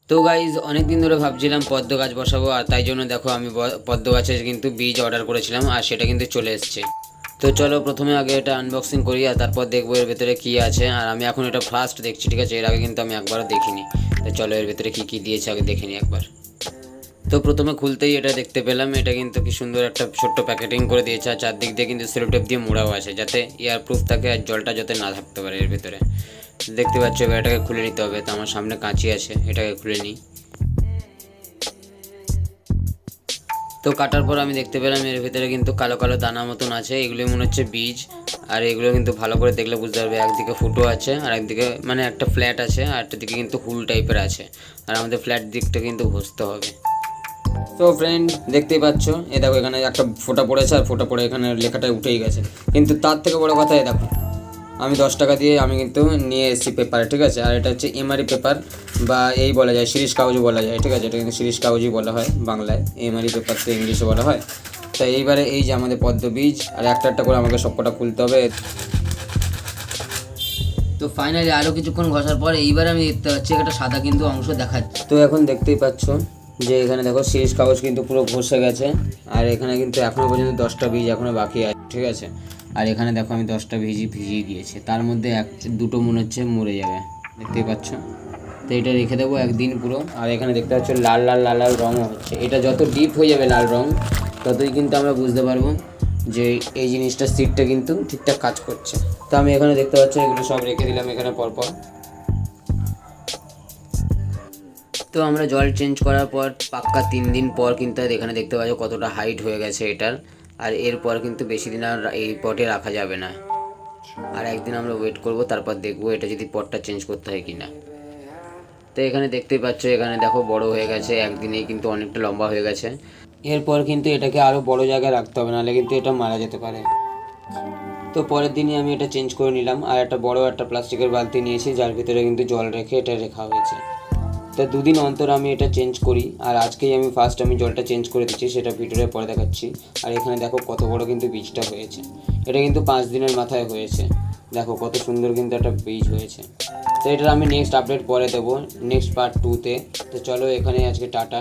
তো গাইজ অনেক দিন ধরে ভাবছিলাম পদ্ম গাছ বসাবো, আর তাই জন্য দেখো আমি পদ্ম গাছের কিন্তু বীজ অর্ডার করেছিলাম আর সেটা কিন্তু চলে এসছে। তো চলো প্রথমে আগে এটা আনবক্সিং করি আর তারপর দেখবো এর ভেতরে কী আছে। আর আমি এখন এটা ফার্স্ট দেখছি, ঠিক আছে? এর আগে কিন্তু আমি একবারও দেখিনি। তো চলো এর ভেতরে কী কী দিয়েছে আগে দেখে নিই একবার। তো প্রথমে খুলতেই এটা দেখতে পেলাম, এটা কিন্তু কি সুন্দর একটা ছোট্ট প্যাকেটিং করে দিয়েছে, আর চারদিক দিয়ে কিন্তু সেলোটেপ দিয়ে মোড়াও আছে যাতে এয়ার প্রুফ থাকে আর জলটা যাতে না থাকতে পারে এর ভেতরে। দেখতে পাচ্ছ, এবার এটাকে খুলে নিতে হবে। তো আমার সামনে কাঁচি আছে, এটাকে খুলে নিই। তো কাটার পর আমি দেখতে পেলাম এর ভিতরে কিন্তু কালো কালো দানা মতন আছে, এগুলো মনে হচ্ছে বীজ। আর এগুলো কিন্তু ভালো করে দেখলে বুঝতে পারবে, একদিকে ফুটো আছে আর একদিকে মানে একটা ফ্ল্যাট আছে আর একটা দিকে কিন্তু হুল টাইপের আছে। আর আমাদের ফ্ল্যাট দিকটা কিন্তু ঘষতে হবে। তো ফ্রেন্ড দেখতেই পাচ্ছ, এ দেখো এখানে একটা ফোঁটা পড়েছে আর ফোঁটা পড়ে এখানে লেখাটা উঠেই গেছে। কিন্তু তার থেকে বড় কথা, এ দেখো আমি 10 টাকা দিয়ে আমি কিন্তু নিয়ে এসেছি পেপারে, ঠিক আছে? আর এটা হচ্ছে এমআরই পেপার বা এই বলা যায় শিরিষ কাগজও বলা যায়, ঠিক আছে? এটা কিন্তু শিরিষ কাগজই বলা হয় বাংলায়, এমআরই পেপার তো ইংলিশে বলা হয়। তো এইবারে এই যে আমাদের পদ্ম বীজ, আর একটা একটা করে আমাকে সবকটা খুলতে হবে। তো ফাইনালি আরও কিছুক্ষণ ঘষার পর এইবারে আমি দেখতে পাচ্ছি একটা সাদা কিন্তু অংশ দেখাচ্ছে। তো এখন দেখতেই পাচ্ছ যে এখানে দেখো শিরিষ কাগজ কিন্তু পুরো ঘষে গেছে, আর এখানে কিন্তু এখনও পর্যন্ত 10টা বীজ এখনও বাকি আছে, ঠিক আছে? আর এখানে দেখো আমি 10টা ভিজিয়ে দিয়েছি, তার মধ্যে দুটো মনে হচ্ছে মরে যাবে, দেখতেই পাচ্ছ। তো এটা রেখে দেবো একদিন পুরো। আর এখানে দেখতে পাচ্ছ লাল লাল লাল লাল রঙও হচ্ছে, এটা যত ডিপ হয়ে যাবে লাল রঙ ততই কিন্তু আমরা বুঝতে পারবো যে এই জিনিসটা সিটটা কিন্তু ঠিকঠাক কাজ করছে। তো আমি এখানে দেখতে পাচ্ছি এগুলো সব রেখে দিলাম এখানে পরপর। তো আমরা জল চেঞ্জ করার পর পাক্কা 3 দিন পর কিন্তু এখানে দেখতে পাচ্ছ কতটা হাইট হয়ে গেছে এটার। আর এরপর কিন্তু বেশি দিন আর এই পটে রাখা যাবে না, আর একদিন আমরা ওয়েট করব, তারপর দেখবো এটা যদি পটটা চেঞ্জ করতে হয় কি না। তো এখানে দেখতেই পাচ্ছ এখানে দেখো বড় হয়ে গেছে, একদিনেই কিন্তু অনেকটা লম্বা হয়ে গেছে। এরপর কিন্তু এটাকে আরও বড় জায়গায় রাখতে হবে, নাহলে কিন্তু এটা মারা যেতে পারে। তো পরের দিনই আমি এটা চেঞ্জ করে নিলাম, আর একটা বড় একটা প্লাস্টিকের বালতি নিয়েছি যার ভিতরে কিন্তু জল রেখে এটা রাখা হয়েছে। তো 2 দিন অন্তর আমি এটা চেঞ্জ করি, আর আজকেই আমি ফার্স্ট আমি জলটা চেঞ্জ করে দিচ্ছি, সেটা ভিডিওতে পরে দেখাচ্ছি। আর এখানে দেখো কত বড় কিন্তু বীজটা হয়েছে, এটা কিন্তু 5 দিনের মাথায় হয়েছে। দেখো কত সুন্দর কিন্তু একটা বীজ হয়েছে। তো এটার আমি নেক্সট আপডেট পরে দেবো নেক্সট পার্ট 2-তে। তো চলো এখানে আজকে টাটা।